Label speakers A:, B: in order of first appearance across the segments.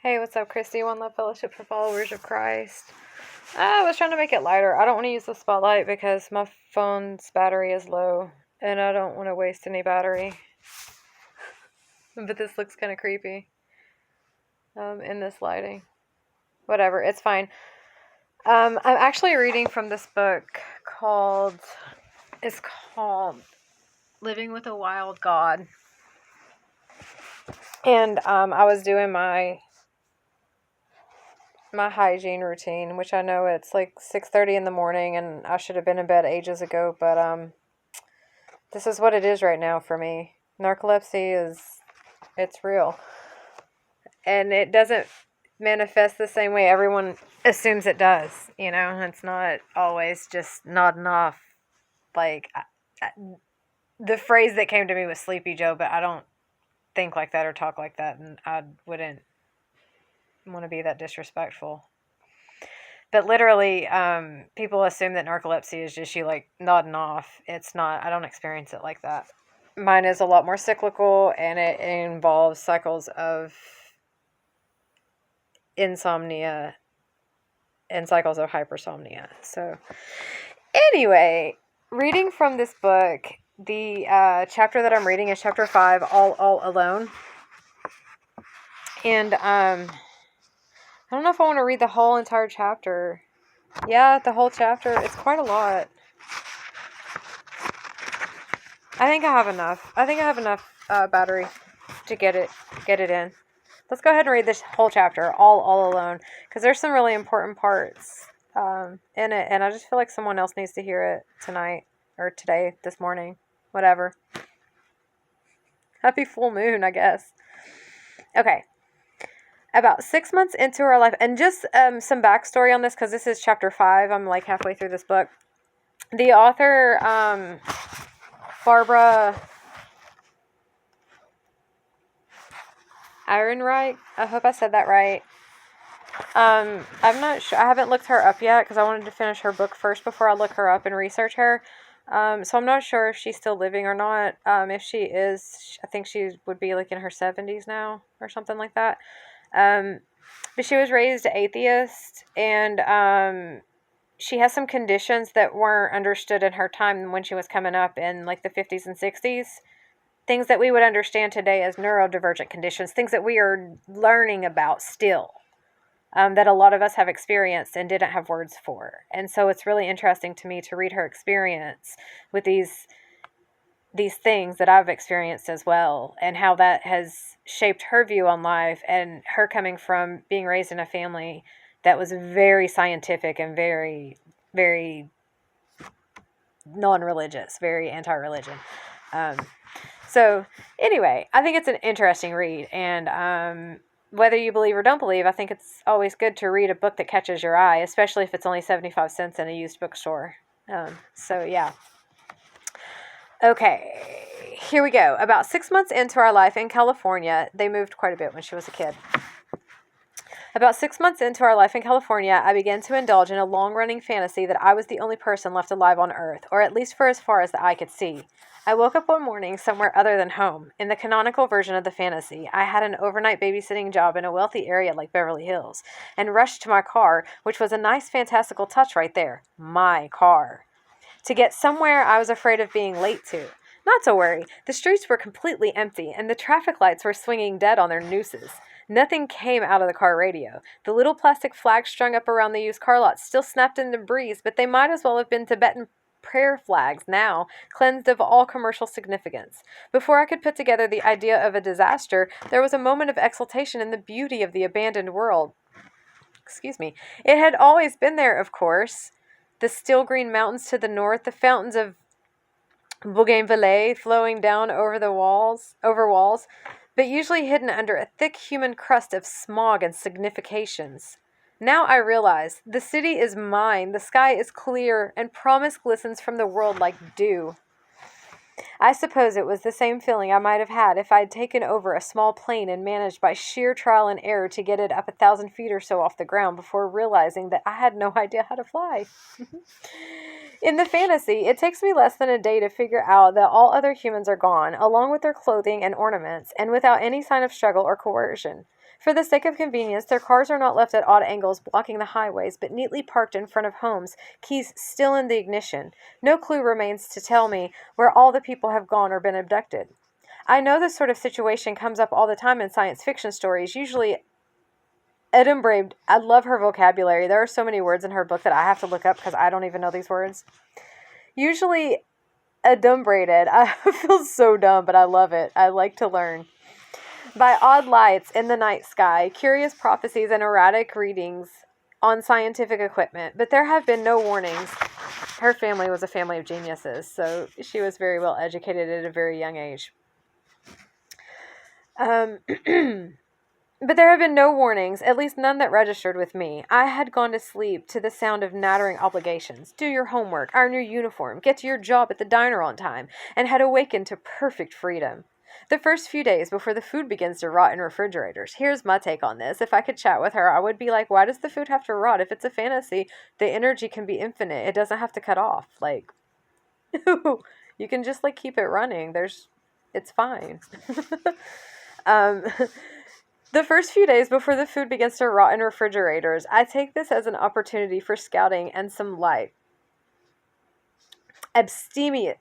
A: Hey, what's up, Christy? One Love Fellowship for Followers of Christ. I was trying to make it lighter. I don't want to use the spotlight because my phone's battery is low and I don't want to waste any battery. But this looks kind of creepy in this lighting. Whatever, it's fine. I'm actually reading from this book called Living with a Wild God. And I was doing my hygiene routine, which I know it's like 6:30 in the morning and I should have been in bed ages ago, but this is what it is right now for me. Narcolepsy it's real. And it doesn't manifest the same way everyone assumes it does, you know? It's not always just nodding off. Like, the phrase that came to me was Sleepy Joe, but I don't think like that or talk like that, and I wouldn't want to be that disrespectful. But literally, people assume that narcolepsy is just you like nodding off. It's not. I don't experience it like that. Mine is a lot more cyclical, and it involves cycles of insomnia and cycles of hypersomnia. So, anyway, reading from this book, the chapter that I'm reading is chapter 5, All Alone. And I don't know if I want to read the whole entire chapter. Yeah, the whole chapter. It's quite a lot. I think I have enough. I think I have enough battery to get it in. Let's go ahead and read this whole chapter, all alone, because there's some really important parts in it, and I just feel like someone else needs to hear it tonight or today, this morning, whatever. Happy full moon, I guess. Okay. About 6 months into our life, and just some backstory on this, because this is chapter 5. I'm like halfway through this book. The author, Barbara Ehrenreich, I hope I said that right. I'm not sure. I haven't looked her up yet because I wanted to finish her book first before I look her up and research her. So I'm not sure if she's still living or not. If she is, I think she would be like in her 70s now or something like that. But she was raised atheist, and she has some conditions that weren't understood in her time when she was coming up in like the 50s and 60s. Things that we would understand today as neurodivergent conditions, things that we are learning about still, that a lot of us have experienced and didn't have words for. And so it's really interesting to me to read her experience with these things that I've experienced as well, and how that has shaped her view on life, and her coming from being raised in a family that was very scientific and very, very non-religious, very anti-religion. So anyway, I think it's an interesting read, and whether you believe or don't believe, I think it's always good to read a book that catches your eye, especially if it's only 75 cents in a used bookstore. So yeah. Okay, here we go. About 6 months into our life in California, they moved quite a bit when she was a kid. About 6 months into our life in California, I began to indulge in a long-running fantasy that I was the only person left alive on Earth, or at least for as far as the eye could see. I woke up one morning somewhere other than home. In the canonical version of the fantasy, I had an overnight babysitting job in a wealthy area like Beverly Hills, and rushed to my car, which was a nice fantastical touch right there. My car. To get somewhere I was afraid of being late to. Not to worry, the streets were completely empty, and the traffic lights were swinging dead on their nooses. Nothing came out of the car radio. The little plastic flags strung up around the used car lot still snapped in the breeze, but they might as well have been Tibetan prayer flags now, cleansed of all commercial significance. Before I could put together the idea of a disaster, there was a moment of exultation in the beauty of the abandoned world. Excuse me. It had always been there, of course. The still green mountains to the north, the fountains of Bougainvillea flowing down over walls, but usually hidden under a thick human crust of smog and significations. Now I realize the city is mine, the sky is clear, and promise glistens from the world like dew. I suppose it was the same feeling I might have had if I'd taken over a small plane and managed by sheer trial and error to get it up 1,000 feet or so off the ground before realizing that I had no idea how to fly. In the fantasy, it takes me less than a day to figure out that all other humans are gone, along with their clothing and ornaments, and without any sign of struggle or coercion. For the sake of convenience, their cars are not left at odd angles blocking the highways, but neatly parked in front of homes, keys still in the ignition. No clue remains to tell me where all the people have gone or been abducted. I know this sort of situation comes up all the time in science fiction stories, usually Edinburgh. I love her vocabulary. There are so many words in her book that I have to look up because I don't even know these words. Usually adumbrated. I feel so dumb, but I love it. I like to learn. By odd lights in the night sky, curious prophecies, and erratic readings on scientific equipment, but there have been no warnings. Her family was a family of geniuses, so she was very well educated at a very young age. But there have been no warnings, at least none that registered with me. I had gone to sleep to the sound of nattering obligations. Do your homework, iron your uniform, get to your job at the diner on time, and had awakened to perfect freedom. The first few days before the food begins to rot in refrigerators. Here's my take on this. If I could chat with her, I would be like, why does the food have to rot? If it's a fantasy, the energy can be infinite. It doesn't have to cut off. Like, you can just, like, keep it running. It's fine. The first few days before the food begins to rot in refrigerators, I take this as an opportunity for scouting and some light abstemious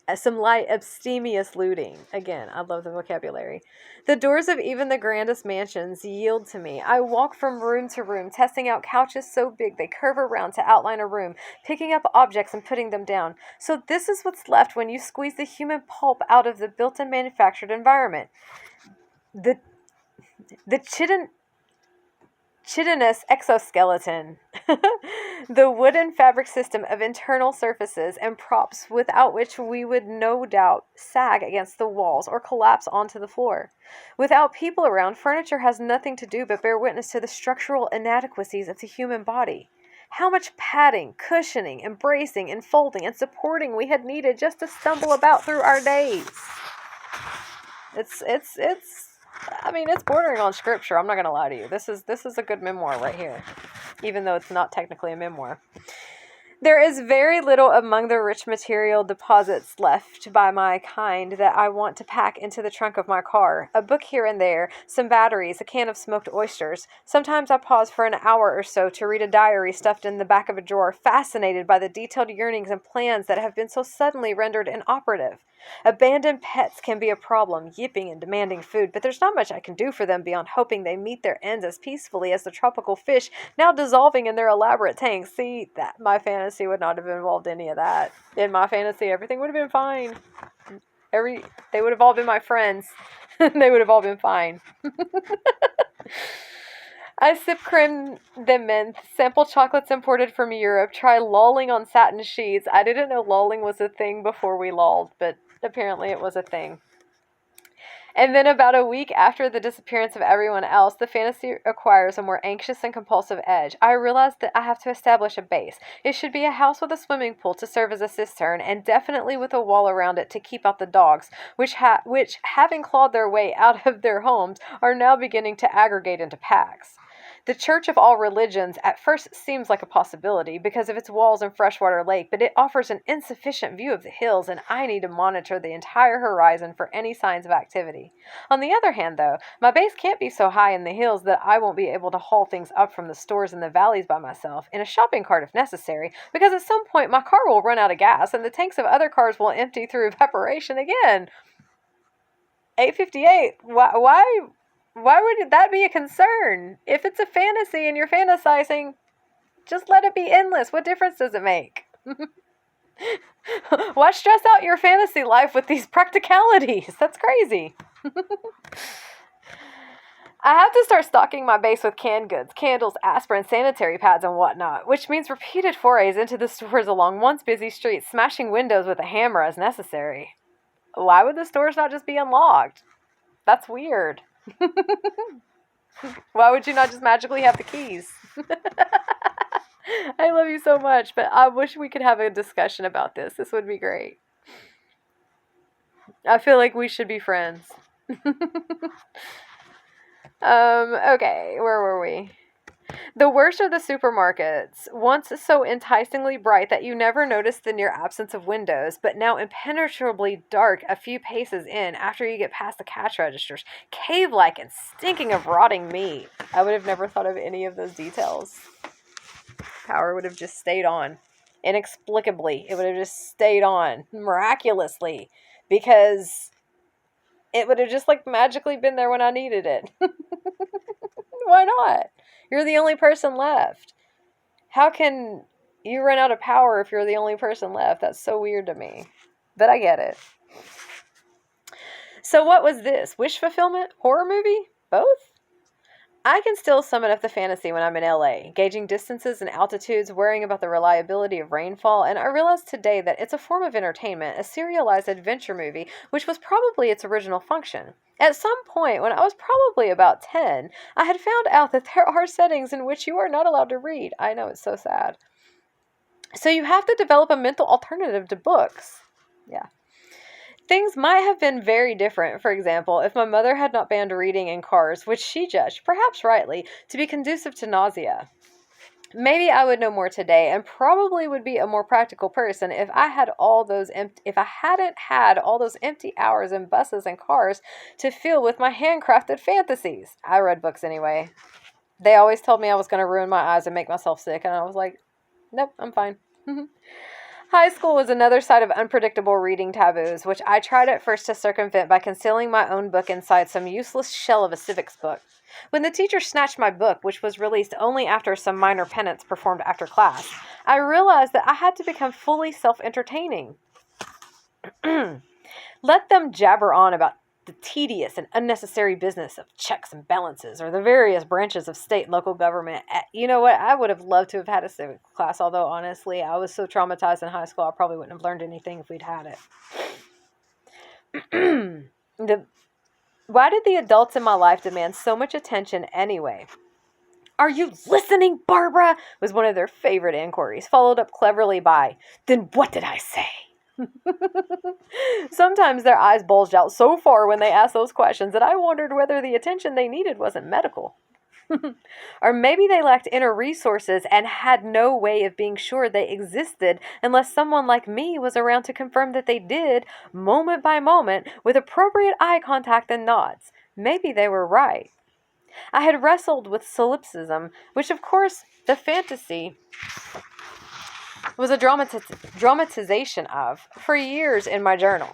A: looting. Again, I love the vocabulary. The doors of even the grandest mansions yield to me. I walk from room to room, testing out couches so big they curve around to outline a room, picking up objects and putting them down. So this is what's left when you squeeze the human pulp out of the built and manufactured environment. The chitinous exoskeleton, the wooden fabric system of internal surfaces and props without which we would no doubt sag against the walls or collapse onto the floor. Without people around, furniture has nothing to do but bear witness to the structural inadequacies of the human body. How much padding, cushioning, embracing, enfolding, and supporting we had needed just to stumble about through our days. It's bordering on scripture. I'm not going to lie to you. This is a good memoir right here, even though it's not technically a memoir. There is very little among the rich material deposits left by my kind that I want to pack into the trunk of my car. A book here and there, some batteries, a can of smoked oysters. Sometimes I pause for an hour or so to read a diary stuffed in the back of a drawer, fascinated by the detailed yearnings and plans that have been so suddenly rendered inoperative. Abandoned pets can be a problem, yipping and demanding food, but there's not much I can do for them beyond hoping they meet their ends as peacefully as the tropical fish now dissolving in their elaborate tanks. See, that my fantasy would not have involved any of that. In my fantasy, everything would have been fine. They would have all been my friends. They would have all been fine. I sip creme de menthe, sample chocolates imported from Europe, try lolling on satin sheets. I didn't know lolling was a thing before we lolled, but apparently it was a thing. And then about a week after the disappearance of everyone else, the fantasy acquires a more anxious and compulsive edge. I realize that I have to establish a base. It should be a house with a swimming pool to serve as a cistern, and definitely with a wall around it to keep out the dogs, which having clawed their way out of their homes, are now beginning to aggregate into packs. The Church of all religions at first seems like a possibility because of its walls and freshwater lake, but it offers an insufficient view of the hills, and I need to monitor the entire horizon for any signs of activity. On the other hand, though, my base can't be so high in the hills that I won't be able to haul things up from the stores in the valleys by myself, in a shopping cart if necessary, because at some point my car will run out of gas and the tanks of other cars will empty through evaporation again. 858, why would that be a concern? If it's a fantasy and you're fantasizing, just let it be endless. What difference does it make? Why stress out your fantasy life with these practicalities? That's crazy. I have to start stocking my base with canned goods, candles, aspirin, sanitary pads, and whatnot, which means repeated forays into the stores along once busy streets, smashing windows with a hammer as necessary. Why would the stores not just be unlocked? That's weird. Why would you not just magically have the keys? I love you so much, but I wish we could have a discussion about this. This would be great. I feel like we should be friends. Okay, where were we? The worst are the supermarkets, once so enticingly bright that you never noticed the near absence of windows, but now impenetrably dark a few paces in after you get past the cash registers, cave-like and stinking of rotting meat. I would have never thought of any of those details. Power would have just stayed on. Inexplicably, it would have just stayed on. Miraculously. Because it would have just like magically been there when I needed it. Why not? You're the only person left. How can you run out of power if you're the only person left? That's so weird to me. But I get it. So what was this? Wish fulfillment? Horror movie? Both? I can still summon up the fantasy when I'm in LA, gauging distances and altitudes, worrying about the reliability of rainfall, and I realize today that it's a form of entertainment, a serialized adventure movie, which was probably its original function. At some point, when I was probably about 10, I had found out that there are settings in which you are not allowed to read. I know, it's so sad. So you have to develop a mental alternative to books. Yeah. Things might have been very different, for example, if my mother had not banned reading in cars, which she judged, perhaps rightly, to be conducive to nausea. Maybe I would know more today and probably would be a more practical person if I hadn't had all those empty hours in buses and cars to fill with my handcrafted fantasies. I read books anyway. They always told me I was going to ruin my eyes and make myself sick, and I was like, nope, I'm fine. High school was another side of unpredictable reading taboos, which I tried at first to circumvent by concealing my own book inside some useless shell of a civics book. When the teacher snatched my book, which was released only after some minor penance performed after class, I realized that I had to become fully self-entertaining. Let them jabber on about the tedious and unnecessary business of checks and balances, or the various branches of state and local government. You know what? I would have loved to have had a civics class, although honestly, I was so traumatized in high school, I probably wouldn't have learned anything if we'd had it. Why did the adults in my life demand so much attention anyway? "Are you listening, Barbara?" was one of their favorite inquiries, followed up cleverly by, "Then what did I say?" Sometimes their eyes bulged out so far when they asked those questions that I wondered whether the attention they needed wasn't medical. Or maybe they lacked inner resources and had no way of being sure they existed unless someone like me was around to confirm that they did, moment by moment, with appropriate eye contact and nods. Maybe they were right. I had wrestled with solipsism, which of course the fantasy was a dramatization of, for years in my journal.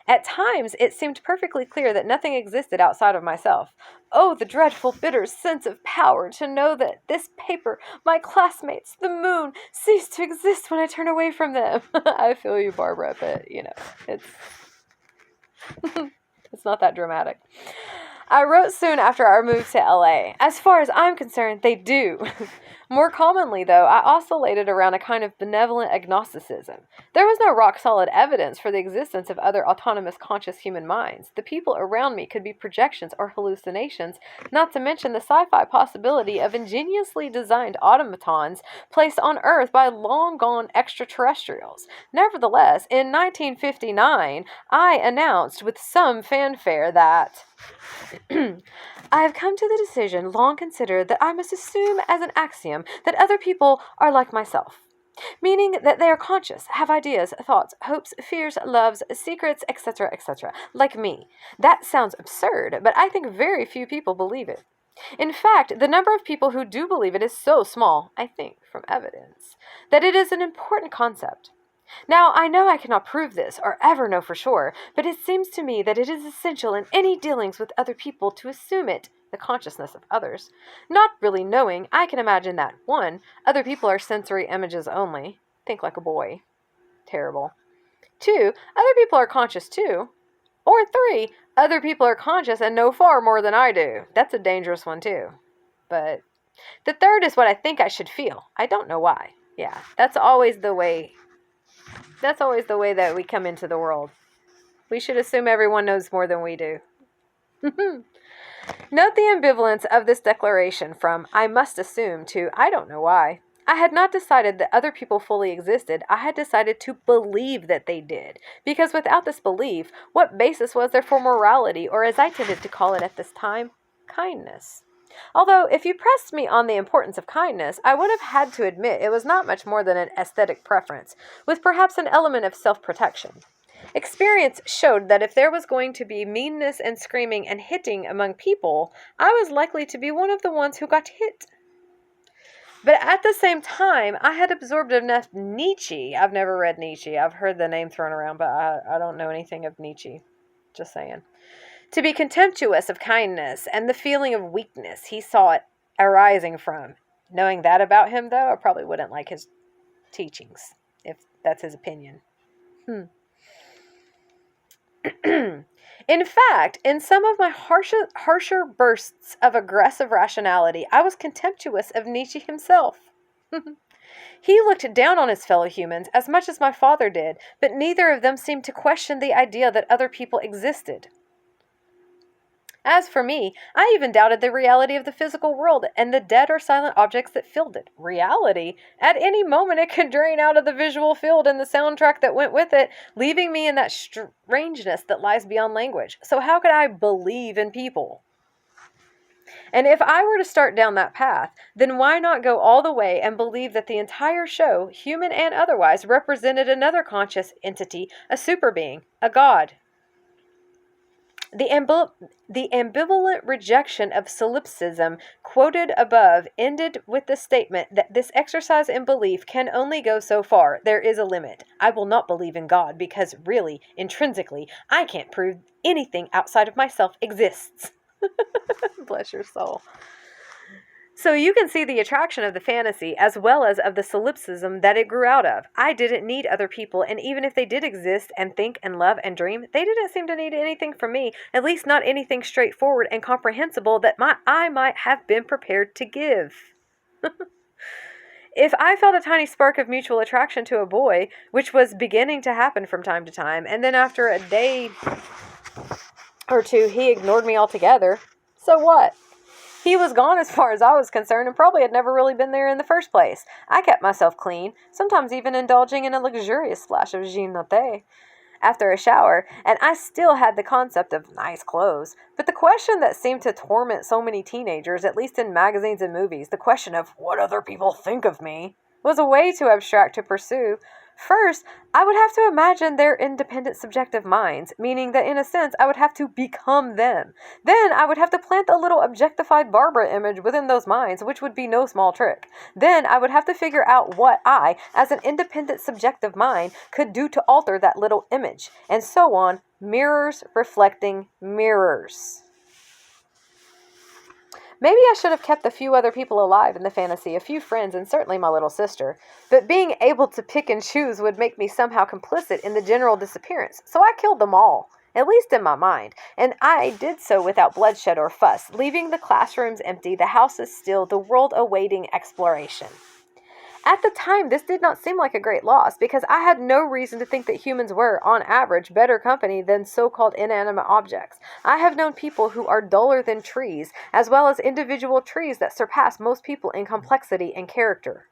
A: At times, it seemed perfectly clear that nothing existed outside of myself. Oh, the dreadful, bitter sense of power to know that this paper, my classmates, the moon, cease to exist when I turn away from them. I feel you, Barbara, but, it's it's not that dramatic. I wrote soon after our move to LA. As far as I'm concerned, they do. More commonly, though, I oscillated around a kind of benevolent agnosticism. There was no rock-solid evidence for the existence of other autonomous conscious human minds. The people around me could be projections or hallucinations, not to mention the sci-fi possibility of ingeniously designed automatons placed on Earth by long-gone extraterrestrials. Nevertheless, in 1959, I announced with some fanfare that I have come to the decision, long considered, that I must assume as an axiom that other people are like myself, meaning that they are conscious, have ideas, thoughts, hopes, fears, loves, secrets, etc., etc., like me. That sounds absurd, but I think very few people believe it. In fact, the number of people who do believe it is so small, I think, from evidence, that it is an important concept. Now, I know I cannot prove this, or ever know for sure, but it seems to me that it is essential in any dealings with other people to assume it, the consciousness of others. Not really knowing, I can imagine that 1. Other people are sensory images only. Think like a boy. Terrible. 2. Other people are conscious too. Or 3. Other people are conscious and know far more than I do. That's a dangerous one too. But the 3rd is what I think I should feel. I don't know why. Yeah, that's always the way that we come into the world. We should assume everyone knows more than we do. Note the ambivalence of this declaration from "I must assume" to "I don't know why." I had not decided that other people fully existed. I had decided to believe that they did. Because without this belief, what basis was there for morality, or as I tended to call it at this time, kindness? Although, if you pressed me on the importance of kindness, I would have had to admit it was not much more than an aesthetic preference, with perhaps an element of self-protection. Experience showed that if there was going to be meanness and screaming and hitting among people, I was likely to be one of the ones who got hit. But at the same time, I had absorbed enough Nietzsche. I've never read Nietzsche. I've heard the name thrown around, but I don't know anything of Nietzsche. Just saying. To be contemptuous of kindness and the feeling of weakness he saw it arising from. Knowing that about him, though, I probably wouldn't like his teachings, if that's his opinion. In fact, in some of my harsher bursts of aggressive rationality, I was contemptuous of Nietzsche himself. He looked down on his fellow humans as much as my father did, but neither of them seemed to question the idea that other people existed. As for me, I even doubted the reality of the physical world and the dead or silent objects that filled it. Reality? At any moment it could drain out of the visual field and the soundtrack that went with it, leaving me in that strangeness that lies beyond language. So how could I believe in people? And if I were to start down that path, then why not go all the way and believe that the entire show, human and otherwise, represented another conscious entity, a super being, a god? The ambivalent rejection of solipsism quoted above ended with the statement that this exercise in belief can only go so far. There is a limit. I will not believe in God because really, intrinsically, I can't prove anything outside of myself exists. Bless your soul. So you can see the attraction of the fantasy as well as of the solipsism that it grew out of. I didn't need other people, and even if they did exist and think and love and dream, they didn't seem to need anything from me, at least not anything straightforward and comprehensible that I might have been prepared to give. If I felt a tiny spark of mutual attraction to a boy, which was beginning to happen from time to time, and then after a day or two he ignored me altogether, so what? He was gone as far as I was concerned and probably had never really been there in the first place. I kept myself clean, sometimes even indulging in a luxurious splash of Jean Notte after a shower, and I still had the concept of nice clothes. But the question that seemed to torment so many teenagers, at least in magazines and movies, the question of what other people think of me, was a way too abstract to pursue. First, I would have to imagine their independent subjective minds, meaning that in a sense I would have to become them. Then I would have to plant a little objectified Barbara image within those minds, which would be no small trick. Then I would have to figure out what I, as an independent subjective mind, could do to alter that little image. And so on, mirrors reflecting mirrors. Maybe I should have kept a few other people alive in the fantasy, a few friends, and certainly my little sister. But being able to pick and choose would make me somehow complicit in the general disappearance, so I killed them all, at least in my mind. And I did so without bloodshed or fuss, leaving the classrooms empty, the houses still, the world awaiting exploration. At the time, this did not seem like a great loss, because I had no reason to think that humans were, on average, better company than so-called inanimate objects. I have known people who are duller than trees, as well as individual trees that surpass most people in complexity and character.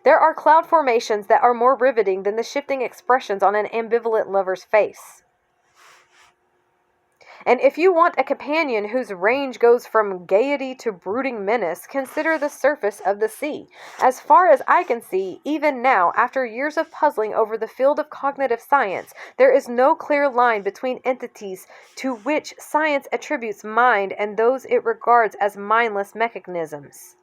A: There are cloud formations that are more riveting than the shifting expressions on an ambivalent lover's face. And if you want a companion whose range goes from gaiety to brooding menace, consider the surface of the sea. As far as I can see, even now, after years of puzzling over the field of cognitive science, there is no clear line between entities to which science attributes mind and those it regards as mindless mechanisms.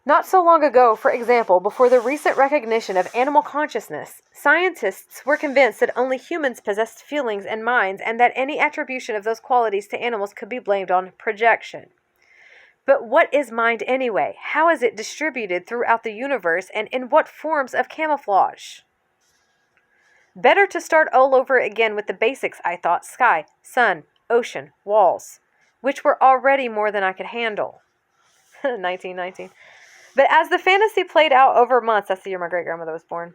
A: Not so long ago, for example, before the recent recognition of animal consciousness, scientists were convinced that only humans possessed feelings and minds, and that any attribution of those qualities to animals could be blamed on projection. But what is mind anyway? How is it distributed throughout the universe, and in what forms of camouflage? Better to start all over again with the basics, I thought: sky, sun, ocean, walls, which were already more than I could handle. 1919. But as the fantasy played out over months, that's the year my great-grandmother was born.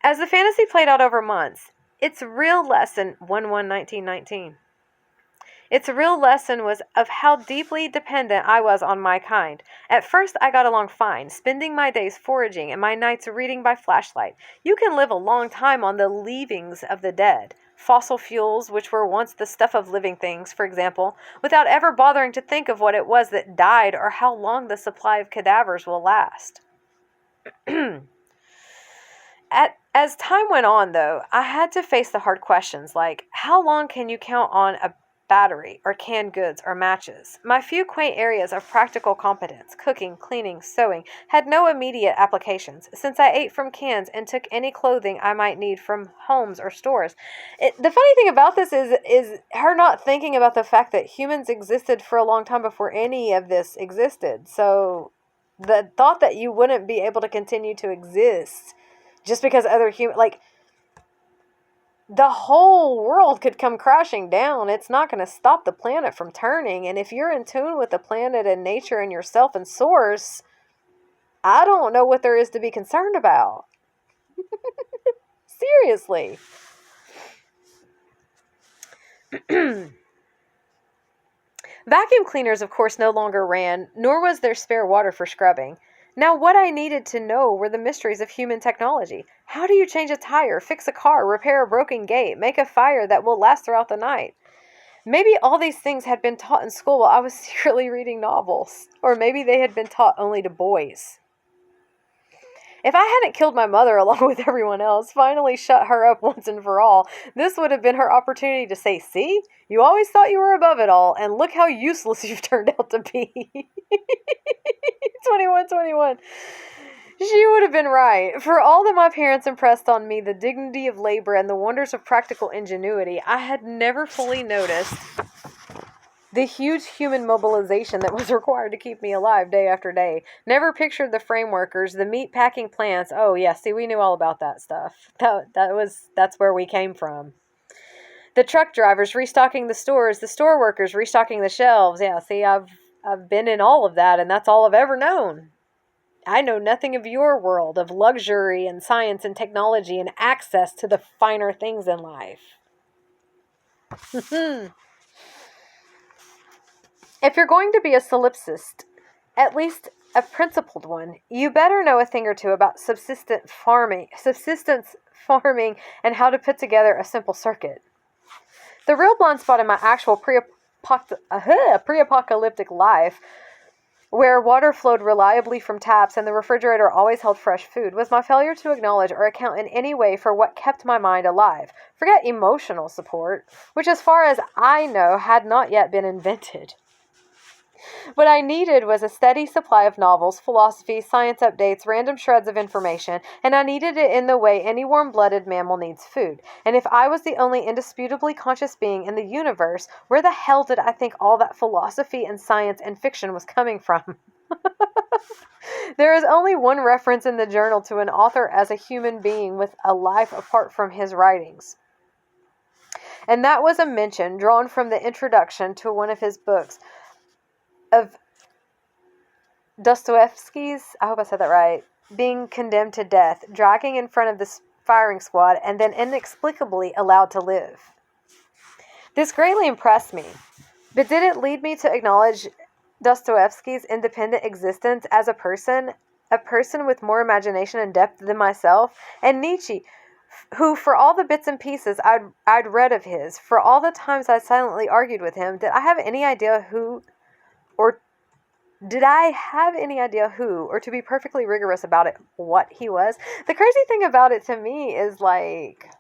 A: As the fantasy played out over months, its real lesson, 1/1/1919. Its real lesson was of how deeply dependent I was on my kind. At first, I got along fine, spending my days foraging and my nights reading by flashlight. You can live a long time on the leavings of the dead. fossil fuels, which were once the stuff of living things, for example, without ever bothering to think of what it was that died or how long the supply of cadavers will last. As time went on, though, I had to face the hard questions like, how long can you count on a battery or canned goods or matches? My few quaint areas of practical competence, cooking, cleaning, sewing, had no immediate applications, since I ate from cans and took any clothing I might need from homes or stores. The funny thing about this is her not thinking about the fact that humans existed for a long time before any of this existed. So the thought that you wouldn't be able to continue to exist just because other like, the whole world could come crashing down. It's not going to stop the planet from turning. And if you're in tune with the planet and nature and yourself and source, I don't know what there is to be concerned about. Seriously. Vacuum cleaners, of course, no longer ran, nor was there spare water for scrubbing. Now, what I needed to know were the mysteries of human technology. How do you change a tire, fix a car, repair a broken gate, make a fire that will last throughout the night? Maybe all these things had been taught in school while I was secretly reading novels. Or maybe they had been taught only to boys. If I hadn't killed my mother along with everyone else, finally shut her up once and for all, this would have been her opportunity to say, see, you always thought you were above it all, and look how useless you've turned out to be. 21. She would have been right. For all that my parents impressed on me the dignity of labor and the wonders of practical ingenuity, I had never fully noticed the huge human mobilization that was required to keep me alive day after day. Never pictured the frame workers, the meat packing plants. Oh yeah, see, we knew all about that stuff. That's where we came from. The truck drivers restocking the stores, the store workers restocking the shelves. Yeah, see, I've been in all of that, and that's all I've ever known. I know nothing of your world of luxury and science and technology and access to the finer things in life. If you're going to be a solipsist, at least a principled one, you better know a thing or two about subsistence farming, and how to put together a simple circuit. The real blind spot in my actual pre-apocalyptic life, where water flowed reliably from taps and the refrigerator always held fresh food, was my failure to acknowledge or account in any way for what kept my mind alive. Forget emotional support, which as far as I know had not yet been invented. What I needed was a steady supply of novels, philosophy, science updates, random shreds of information, and I needed it in the way any warm-blooded mammal needs food. And if I was the only indisputably conscious being in the universe, where the hell did I think all that philosophy and science and fiction was coming from? There is only one reference in the journal to an author as a human being with a life apart from his writings. And that was a mention drawn from the introduction to one of his books, of Dostoevsky's, I hope I said that right, being condemned to death, dragging in front of this firing squad, and then inexplicably allowed to live. This greatly impressed me, but did it lead me to acknowledge Dostoevsky's independent existence as a person with more imagination and depth than myself, and Nietzsche, who, for all the bits and pieces I'd read of his, for all the times I silently argued with him, did I have any idea who, or to be perfectly rigorous about it, what he was? The crazy thing about it to me is, like,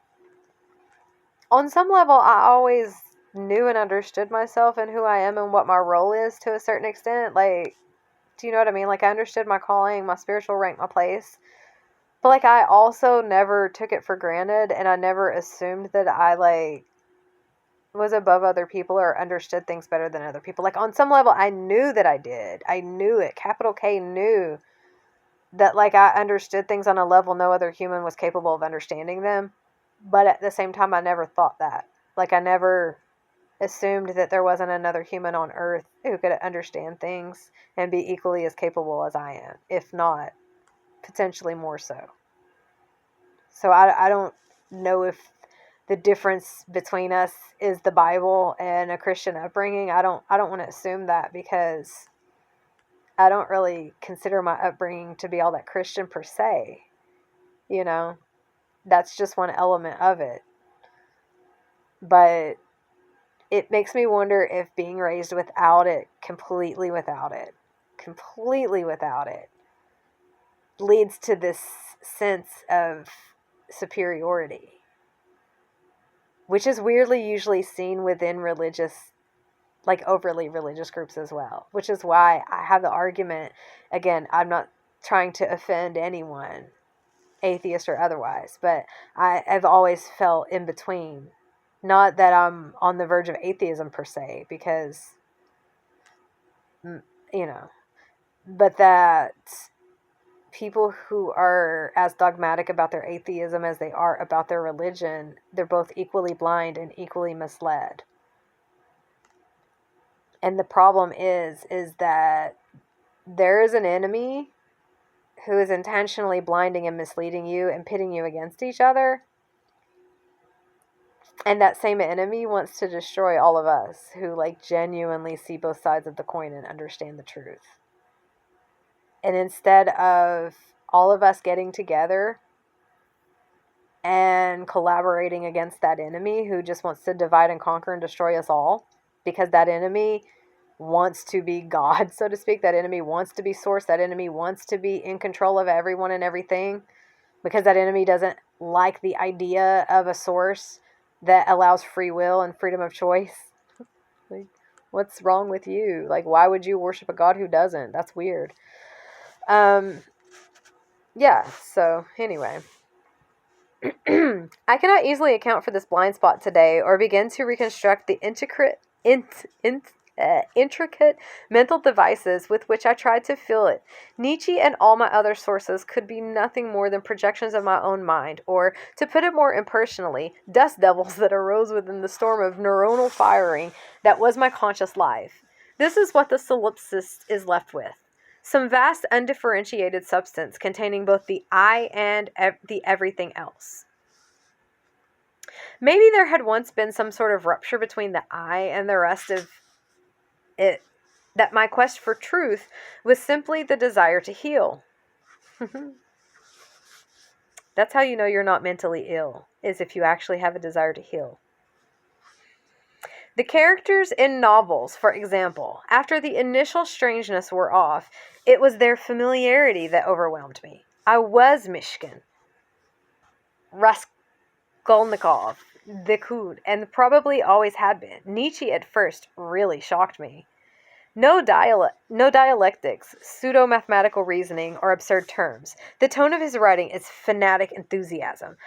A: on some level, I always knew and understood myself and who I am and what my role is to a certain extent. Like, do you know what I mean? Like, I understood my calling, my spiritual rank, my place. But, like, I also never took it for granted, and I never assumed that I, like, was above other people or understood things better than other people. Like, on some level, I knew that I did. I knew it. Capital K knew that, like, I understood things on a level no other human was capable of understanding them. But at the same time, I never thought that. Like, I never assumed that there wasn't another human on Earth who could understand things and be equally as capable as I am, if not potentially more so. So I don't know if the difference between us is the Bible and a Christian upbringing. I don't want to assume that, because I don't really consider my upbringing to be all that Christian per se. You know, that's just one element of it. But it makes me wonder if being raised without it, completely without it, leads to this sense of superiority, which is weirdly usually seen within religious, like overly religious groups as well, which is why I have the argument, again, I'm not trying to offend anyone, atheist or otherwise, but I've always felt in between. Not that I'm on the verge of atheism per se, because, but that people who are as dogmatic about their atheism as they are about their religion, they're both equally blind and equally misled. And the problem is that there is an enemy who is intentionally blinding and misleading you and pitting you against each other. And that same enemy wants to destroy all of us who genuinely see both sides of the coin and understand the truth. And instead of all of us getting together and collaborating against that enemy who just wants to divide and conquer and destroy us all, because that enemy wants to be God, so to speak, that enemy wants to be source, that enemy wants to be in control of everyone and everything, because that enemy doesn't like the idea of a source that allows free will and freedom of choice. What's wrong with you? Why would you worship a God who doesn't? That's weird. Yeah, so anyway. I cannot easily account for this blind spot today or begin to reconstruct the intricate mental devices with which I tried to fill it. Nietzsche and all my other sources could be nothing more than projections of my own mind, or, to put it more impersonally, dust devils that arose within the storm of neuronal firing that was my conscious life. This is what the solipsist is left with. Some vast undifferentiated substance containing both the I and the everything else. Maybe there had once been some sort of rupture between the I and the rest of it, that my quest for truth was simply the desire to heal. That's how you know you're not mentally ill, is if you actually have a desire to heal. The characters in novels, for example, after the initial strangeness wore off, it was their familiarity that overwhelmed me. I was Mishkin, Raskolnikov, the Coud, and probably always had been. Nietzsche at first really shocked me. No dialectics, pseudo-mathematical reasoning, or absurd terms. The tone of his writing is fanatic enthusiasm.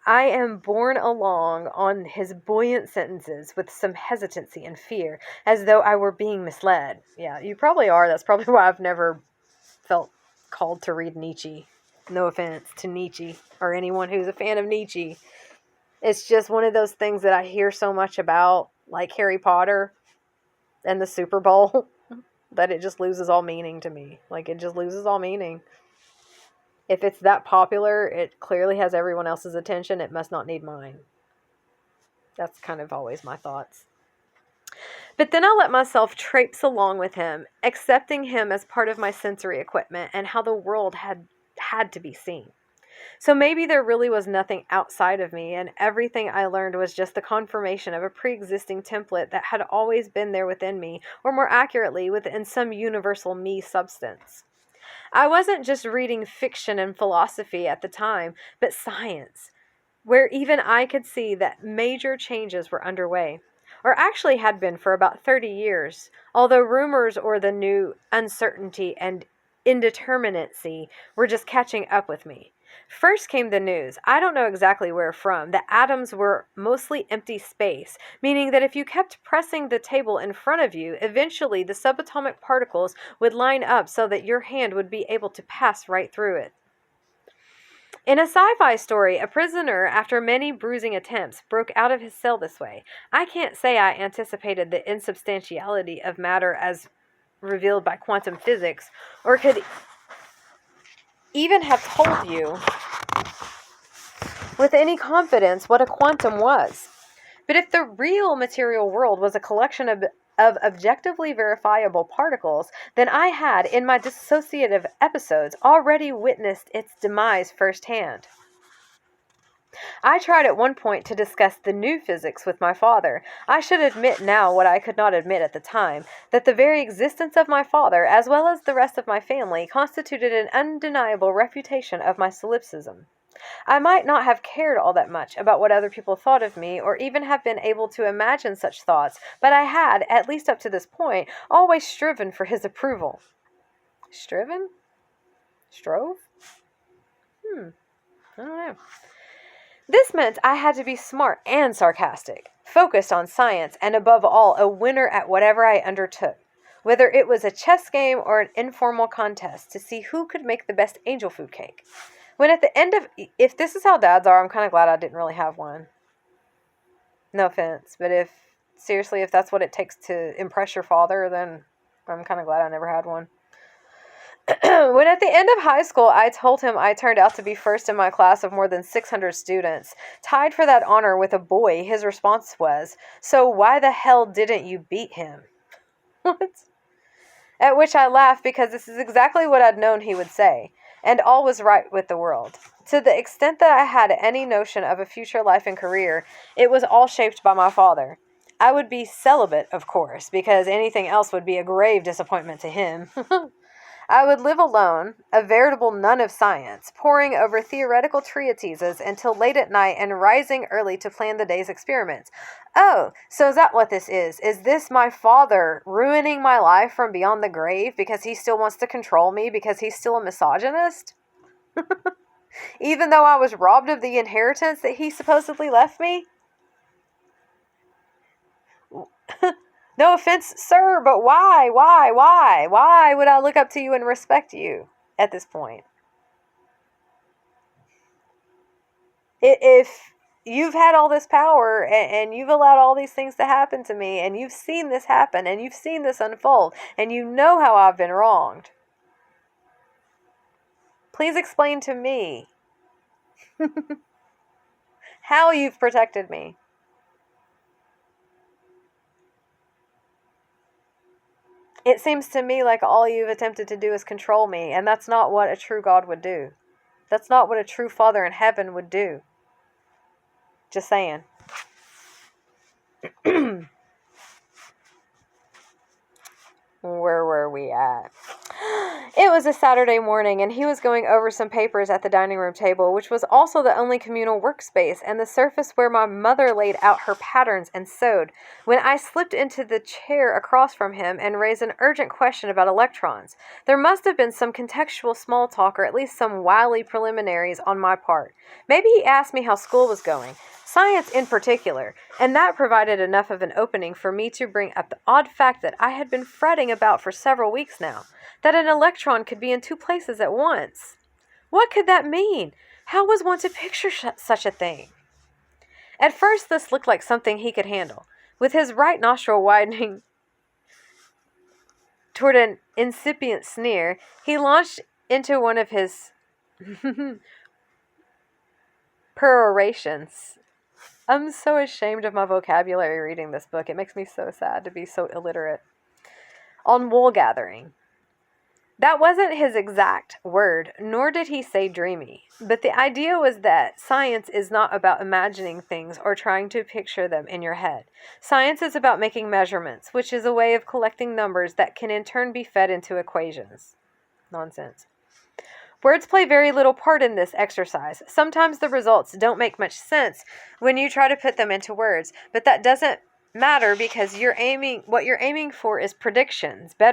A: I am borne along on his buoyant sentences with some hesitancy and fear, as though I were being misled. Yeah, you probably are. That's probably why I've never felt called to read Nietzsche. No offense to Nietzsche or anyone who's a fan of Nietzsche. It's just one of those things that I hear so much about, like Harry Potter and the Super Bowl, that it just loses all meaning to me. It just loses all meaning. If it's that popular, it clearly has everyone else's attention. It must not need mine. That's kind of always my thoughts. But then I let myself traipse along with him, accepting him as part of my sensory equipment and how the world had to be seen. So maybe there really was nothing outside of me, and everything I learned was just the confirmation of a pre-existing template that had always been there within me, or more accurately, within some universal me substance. I wasn't just reading fiction and philosophy at the time, but science, where even I could see that major changes were underway, or actually had been for about 30 years, although rumors or the new uncertainty and indeterminacy were just catching up with me. First came the news, I don't know exactly where from, that atoms were mostly empty space, meaning that if you kept pressing the table in front of you, eventually the subatomic particles would line up so that your hand would be able to pass right through it. In a sci-fi story, a prisoner, after many bruising attempts, broke out of his cell this way. I can't say I anticipated the insubstantiality of matter as revealed by quantum physics, or could even have told you with any confidence what a quantum was. But if the real material world was a collection of objectively verifiable particles, then I had, in my dissociative episodes, already witnessed its demise firsthand. I tried at one point to discuss the new physics with my father. I should admit now what I could not admit at the time, that the very existence of my father, as well as the rest of my family, constituted an undeniable refutation of my solipsism. I might not have cared all that much about what other people thought of me, or even have been able to imagine such thoughts, but I had, at least up to this point, always striven for his approval. Striven? Strove? I don't know. This meant I had to be smart and sarcastic, focused on science, and above all, a winner at whatever I undertook, whether it was a chess game or an informal contest to see who could make the best angel food cake. When at the end of, if this is how dads are, I'm kind of glad I didn't really have one. No offense, but if that's what it takes to impress your father, then I'm kind of glad I never had one. When at the end of high school I told him I turned out to be first in my class of more than 600 students, tied for that honor with a boy, his response was, "So why the hell didn't you beat him?" What? At which I laughed because this is exactly what I'd known he would say, and all was right with the world. To the extent that I had any notion of a future life and career, it was all shaped by my father. I would be celibate, of course, because anything else would be a grave disappointment to him. I would live alone, a veritable nun of science, poring over theoretical treatises until late at night and rising early to plan the day's experiments. Oh, so is that what this is? Is this my father ruining my life from beyond the grave because he still wants to control me because he's still a misogynist? Even though I was robbed of the inheritance that he supposedly left me? No offense, sir, but why? Why would I look up to you and respect you at this point? If you've had all this power and you've allowed all these things to happen to me, and you've seen this happen, and you've seen this unfold, and you know how I've been wronged, please explain to me how you've protected me. It seems to me like all you've attempted to do is control me, and that's not what a true God would do. That's not what a true Father in heaven would do. Just saying. Where were we at? It was a Saturday morning, and he was going over some papers at the dining room table, which was also the only communal workspace, and the surface where my mother laid out her patterns and sewed, when I slipped into the chair across from him and raised an urgent question about electrons. There must have been some contextual small talk, or at least some wily preliminaries on my part. Maybe he asked me how school was going. Science in particular, and that provided enough of an opening for me to bring up the odd fact that I had been fretting about for several weeks now, that an electron could be in two places at once. What could that mean? How was one to picture such a thing? At first this looked like something he could handle. With his right nostril widening toward an incipient sneer, he launched into one of his perorations. I'm so ashamed of my vocabulary reading this book. It makes me so sad to be so illiterate. On wool gathering. That wasn't his exact word, nor did he say dreamy. But the idea was that science is not about imagining things or trying to picture them in your head. Science is about making measurements, which is a way of collecting numbers that can in turn be fed into equations. Nonsense. Words play very little part in this exercise. Sometimes the results don't make much sense when you try to put them into words, but that doesn't matter because what you're aiming for is predictions. Better